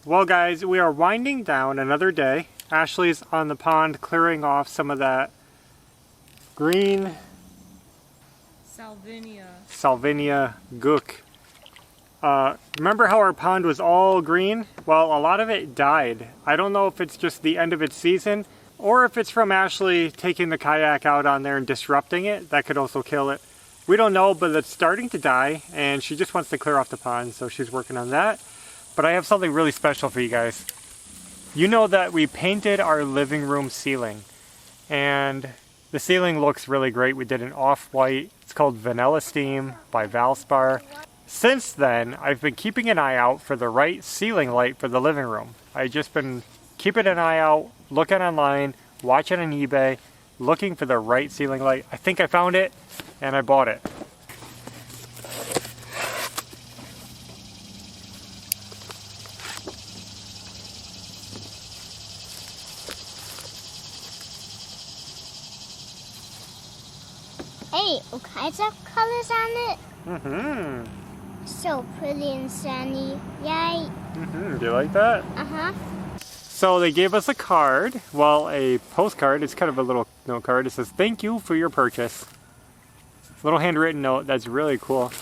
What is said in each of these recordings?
Well guys, we are winding down another day. Ashley's on the pond clearing off some of that green Salvinia gook. Remember how our pond was all green? Well, a lot of it died. I don't know if it's just the end of its season or if it's from Ashley taking the kayak out on there and disrupting it. That could also kill it. We don't know, but it's starting to die and she just wants to clear off the pond, so she's working on that. But I have something really special for you guys. You know that we painted our living room ceiling and the ceiling looks really great. We did an off-white. It's called Vanilla Steam by Valspar. Since then, I've been keeping an eye out for the right ceiling light for the living room. I've just been keeping an eye out, looking online, watching on eBay, looking for the right ceiling light. I think I found it and I bought it. Hey, all kinds of colors on it. Mm-hmm. So pretty and sandy. Yay. Mm-hmm. Do you like that? Uh-huh. So they gave us a card. Well, a postcard. It's kind of a little note card. It says, "Thank you for your purchase." Little handwritten note. That's really cool.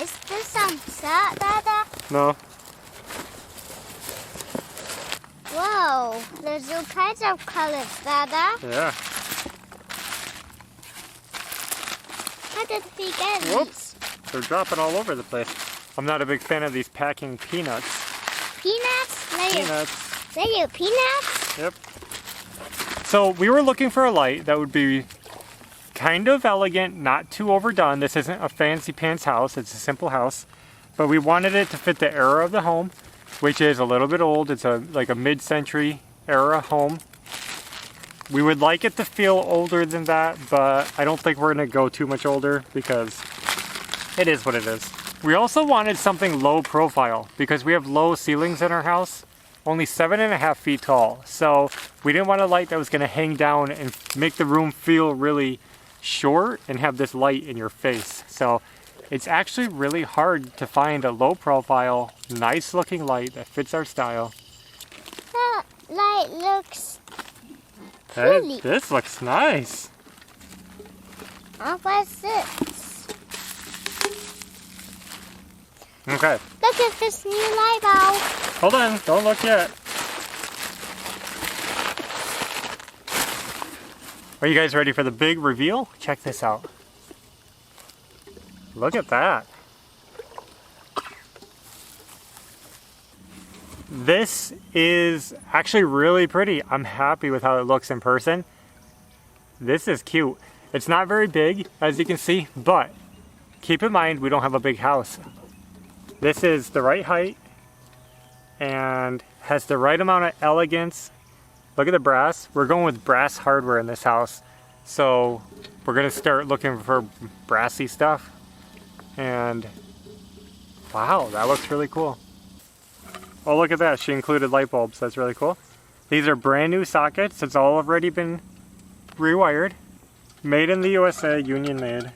Is this some salt, Dada? No. Whoa, there's all kinds of colors, Dada. Yeah. How did we get these? Whoops. They're dropping all over the place. I'm not a big fan of these packing peanuts. Peanuts? Peanuts. They're peanuts? Yep. So we were looking for a light that would be kind of elegant, not too overdone. This isn't a fancy pants house, it's a simple house. But we wanted it to fit the era of the home, which is a little bit old. It's like a mid-century era home. We would like it to feel older than that, but I don't think we're gonna go too much older because it is what it is. We also wanted something low profile because we have low ceilings in our house, only 7.5 feet tall. So we didn't want a light that was gonna hang down and make the room feel really short and have this light in your face. So it's actually really hard to find a low profile, nice looking light that fits our style. That light looks pretty. This looks nice. What's this? Okay. Look at this new light bulb. Hold on, don't look yet. Are you guys ready for the big reveal? Check this out. Look at that. This is actually really pretty. I'm happy with how it looks in person. This is cute. It's not very big, as you can see, but keep in mind we don't have a big house. This is the right height and has the right amount of elegance. Look at the brass. We're going with brass hardware in this house. So we're gonna start looking for brassy stuff. And wow, that looks really cool. Oh, look at that. She included light bulbs. That's really cool. These are brand new sockets. It's all already been rewired. Made in the USA, union made.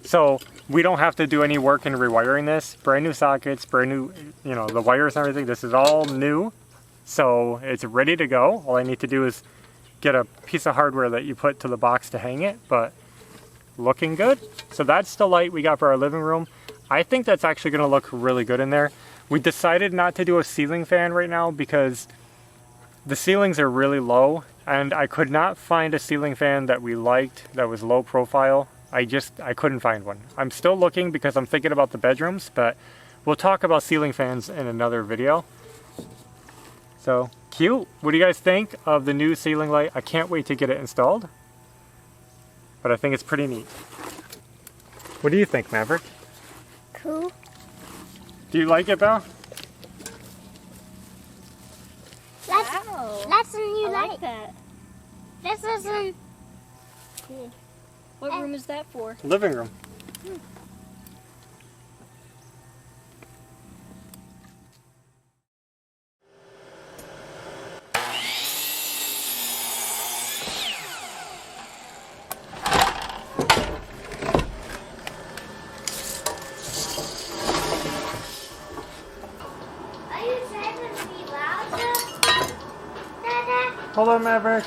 So we don't have to do any work in rewiring this. Brand new sockets, brand new, you know, the wires and everything. This is all new. So it's ready to go. All I need to do is get a piece of hardware that you put to the box to hang it, but looking good. So that's the light we got for our living room. I think that's actually gonna look really good in there. We decided not to do a ceiling fan right now because the ceilings are really low and I could not find a ceiling fan that we liked that was low profile. I couldn't find one. I'm still looking because I'm thinking about the bedrooms, but we'll talk about ceiling fans in another video. So cute. What do you guys think of the new ceiling light? I can't wait to get it installed, but I think it's pretty neat. What do you think, Maverick? Cool. Do you like it, Belle? That's a new light. Like that. This isn't. Cool. What room is that for? Living room. say it would be louder? Dada? Hold on, Maverick.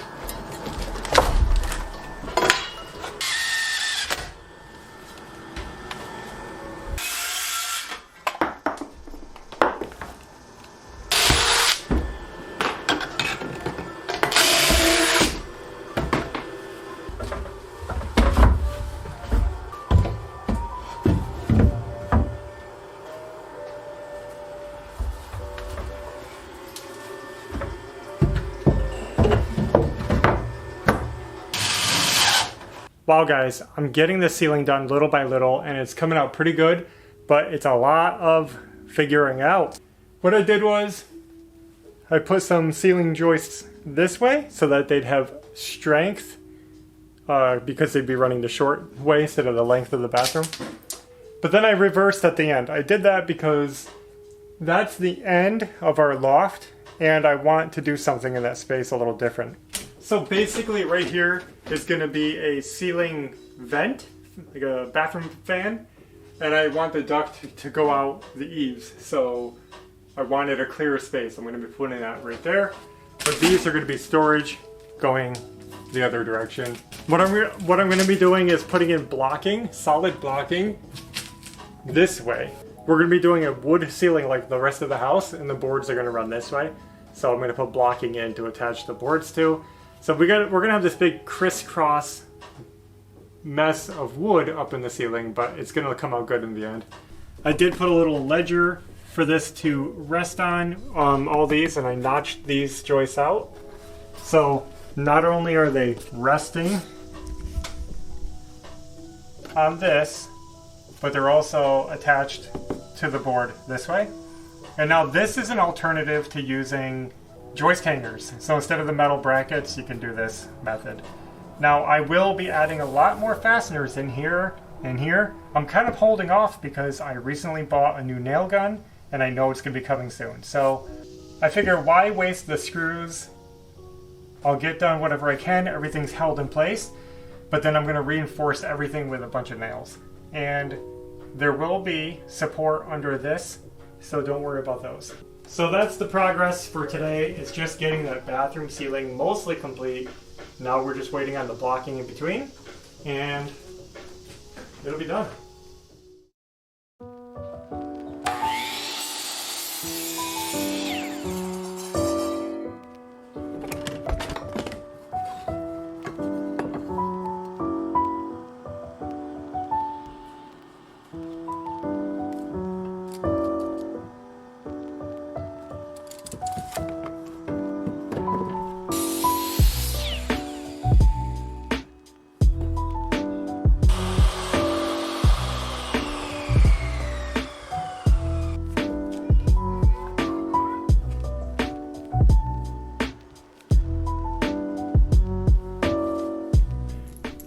Wow guys, I'm getting the ceiling done little by little and it's coming out pretty good, but it's a lot of figuring out. What I did was I put some ceiling joists this way so that they'd have strength because they'd be running the short way instead of the length of the bathroom. But then I reversed at the end. I did that because that's the end of our loft and I want to do something in that space a little different. So basically right here is going to be a ceiling vent, like a bathroom fan, and I want the duct to go out the eaves. So I wanted a clearer space. I'm going to be putting that right there. But these are going to be storage going the other direction. What I'm going to be doing is putting in blocking, solid blocking, this way. We're going to be doing a wood ceiling like the rest of the house, and the boards are going to run this way. So I'm going to put blocking in to attach the boards to. So we're going to have this big crisscross mess of wood up in the ceiling, but it's going to come out good in the end. I did put a little ledger for this to rest on all these, and I notched these joists out. So not only are they resting on this, but they're also attached to the board this way. And now this is an alternative to using joist hangers. So instead of the metal brackets, you can do this method. Now I will be adding a lot more fasteners in here and here. I'm kind of holding off because I recently bought a new nail gun and I know it's going to be coming soon. So I figure why waste the screws? I'll get done whatever I can. Everything's held in place, but then I'm going to reinforce everything with a bunch of nails. And there will be support under this, so don't worry about those. So that's the progress for today. It's just getting that bathroom ceiling mostly complete. Now we're just waiting on the blocking in between, and it'll be done.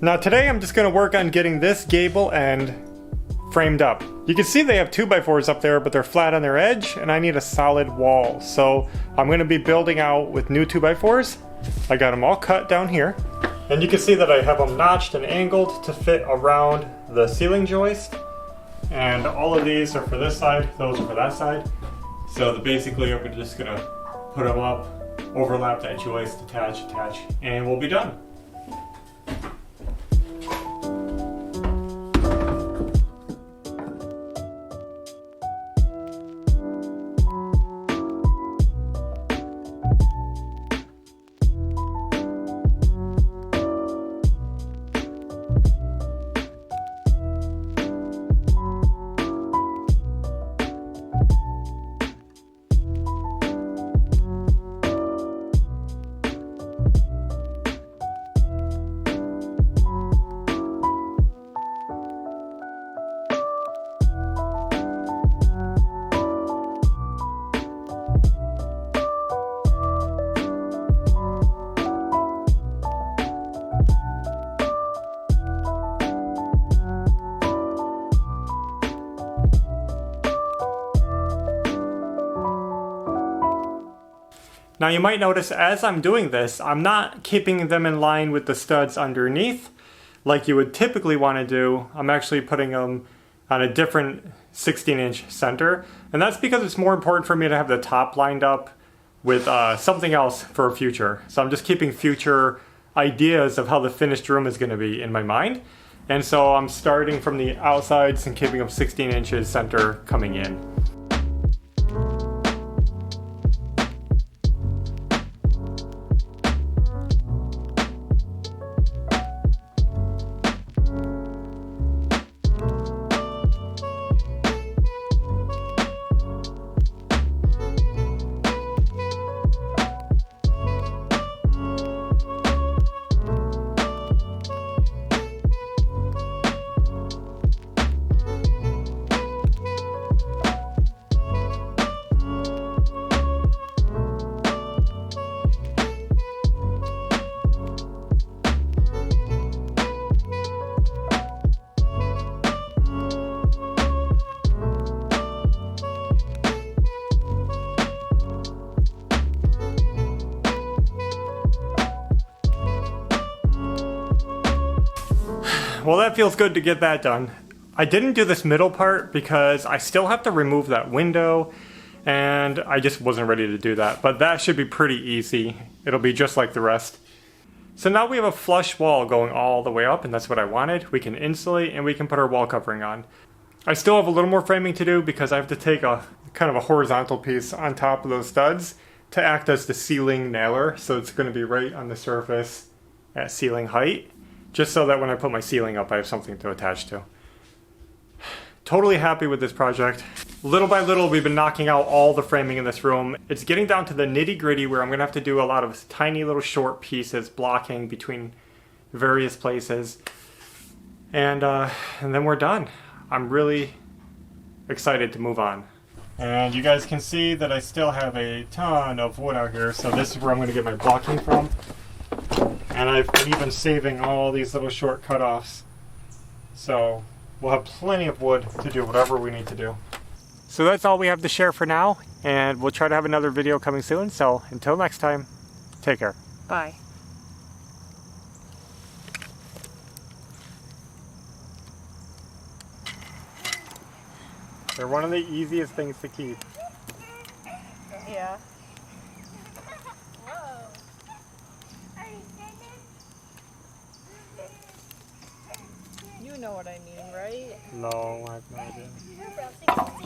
Now today I'm just going to work on getting this gable end framed up. You can see they have 2x4s up there, but they're flat on their edge and I need a solid wall. So I'm going to be building out with new 2x4s. I got them all cut down here. And you can see that I have them notched and angled to fit around the ceiling joist. And all of these are for this side, those are for that side. So basically I'm just going to put them up, overlap that joist, attach, and we'll be done. Now you might notice as I'm doing this, I'm not keeping them in line with the studs underneath like you would typically want to do. I'm actually putting them on a different 16-inch center. And that's because it's more important for me to have the top lined up with something else for a future. So I'm just keeping future ideas of how the finished room is going to be in my mind. And so I'm starting from the outsides and keeping them 16 inches center coming in. Well, that feels good to get that done. I didn't do this middle part because I still have to remove that window and I just wasn't ready to do that. But that should be pretty easy. It'll be just like the rest. So now we have a flush wall going all the way up, and that's what I wanted. We can insulate and we can put our wall covering on. I still have a little more framing to do because I have to take a kind of a horizontal piece on top of those studs to act as the ceiling nailer. So it's going to be right on the surface at ceiling height, just so that when I put my ceiling up, I have something to attach to. Totally happy with this project. Little by little, we've been knocking out all the framing in this room. It's getting down to the nitty-gritty where I'm gonna have to do a lot of tiny little short pieces, blocking between various places. And then we're done. I'm really excited to move on. And you guys can see that I still have a ton of wood out here, so this is where I'm gonna get my blocking from. And I've been even saving all these little short cutoffs. So we'll have plenty of wood to do whatever we need to do. So that's all we have to share for now, and we'll try to have another video coming soon. So until next time, take care. Bye. They're one of the easiest things to keep. Yeah. You know what I mean, right? No, I have no idea.